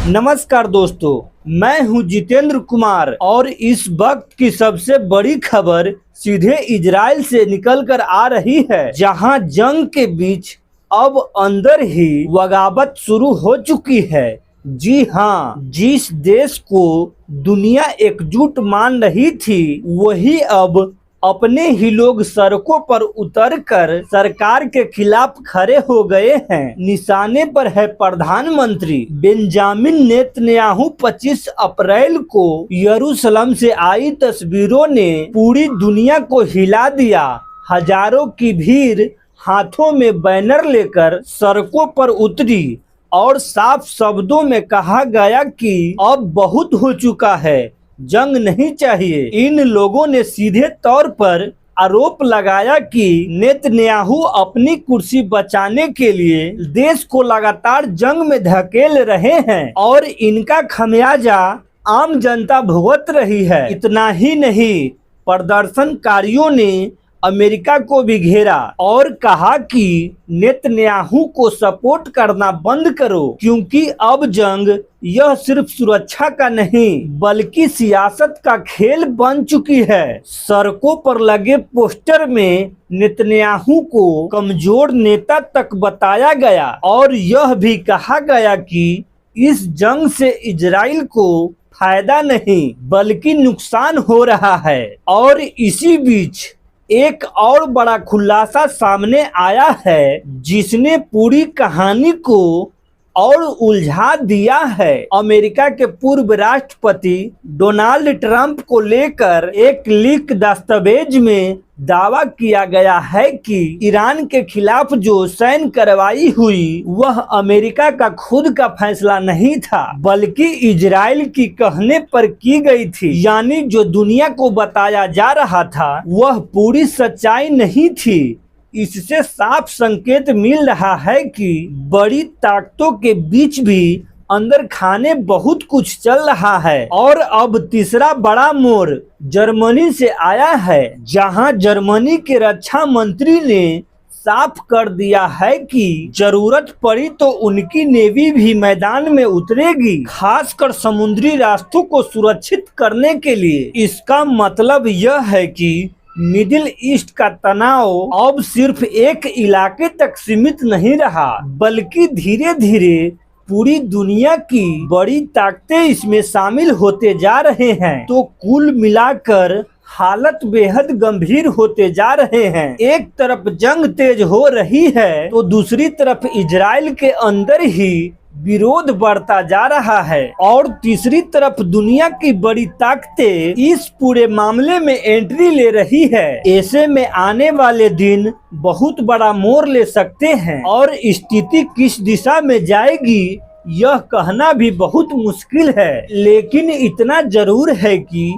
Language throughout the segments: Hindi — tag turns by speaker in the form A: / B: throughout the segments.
A: नमस्कार दोस्तों, मैं हूं जितेंद्र कुमार और इस वक्त की सबसे बड़ी खबर सीधे इजराइल से निकलकर आ रही है, जहां जंग के बीच अब अंदर ही बगावत शुरू हो चुकी है। जी हां, जिस देश को दुनिया एकजुट मान रही थी, वही अब अपने ही लोग सड़कों पर उतरकर सरकार के खिलाफ खड़े हो गए हैं। निशाने पर है प्रधानमंत्री बेंजामिन नेतन्याहू। 25 अप्रैल को यरूशलेम से आई तस्वीरों ने पूरी दुनिया को हिला दिया। हजारों की भीड़ हाथों में बैनर लेकर सड़कों पर उतरी और साफ शब्दों में कहा गया कि अब बहुत हो चुका है, जंग नहीं चाहिए। इन लोगों ने सीधे तौर पर आरोप लगाया कि नेतन्याहू अपनी कुर्सी बचाने के लिए देश को लगातार जंग में धकेल रहे हैं और इनका खमियाजा आम जनता भुगत रही है। इतना ही नहीं, प्रदर्शनकारियों ने अमेरिका को भी घेरा और कहा कि नेतन्याहू को सपोर्ट करना बंद करो, क्योंकि अब जंग यह सिर्फ सुरक्षा का नहीं बल्कि सियासत का खेल बन चुकी है। सड़कों पर लगे पोस्टर में नेतन्याहू को कमजोर नेता तक बताया गया और यह भी कहा गया कि इस जंग से इजराइल को फायदा नहीं बल्कि नुकसान हो रहा है। और इसी बीच एक और बड़ा खुलासा सामने आया है, जिसने पूरी कहानी को और उलझा दिया है। अमेरिका के पूर्व राष्ट्रपति डोनाल्ड ट्रंप को लेकर एक लीक दस्तावेज में दावा किया गया है कि ईरान के खिलाफ जो सैन्य कार्रवाई हुई वह अमेरिका का खुद का फैसला नहीं था, बल्कि इजराइल की कहने पर की गई थी। यानी जो दुनिया को बताया जा रहा था वह पूरी सच्चाई नहीं थी। इससे साफ संकेत मिल रहा है कि बड़ी ताकतों के बीच भी अंदर खाने बहुत कुछ चल रहा है। और अब तीसरा बड़ा मोड़ जर्मनी से आया है, जहां जर्मनी के रक्षा मंत्री ने साफ कर दिया है कि जरूरत पड़ी तो उनकी नेवी भी मैदान में उतरेगी, खासकर समुद्री रास्तों को सुरक्षित करने के लिए। इसका मतलब यह है कि मिडिल ईस्ट का तनाव अब सिर्फ एक इलाके तक सीमित नहीं रहा, बल्कि धीरे धीरे पूरी दुनिया की बड़ी ताकतें इसमें शामिल होते जा रहे हैं। तो कुल मिलाकर हालत बेहद गंभीर होते जा रहे हैं। एक तरफ जंग तेज हो रही है तो दूसरी तरफ इजराइल के अंदर ही विरोध बढ़ता जा रहा है और तीसरी तरफ दुनिया की बड़ी ताकतें इस पूरे मामले में एंट्री ले रही है। ऐसे में आने वाले दिन बहुत बड़ा मोड़ ले सकते हैं और स्थिति किस दिशा में जाएगी यह कहना भी बहुत मुश्किल है। लेकिन इतना जरूर है कि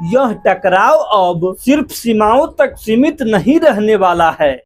A: यह टकराव अब सिर्फ सीमाओं तक सीमित नहीं रहने वाला है।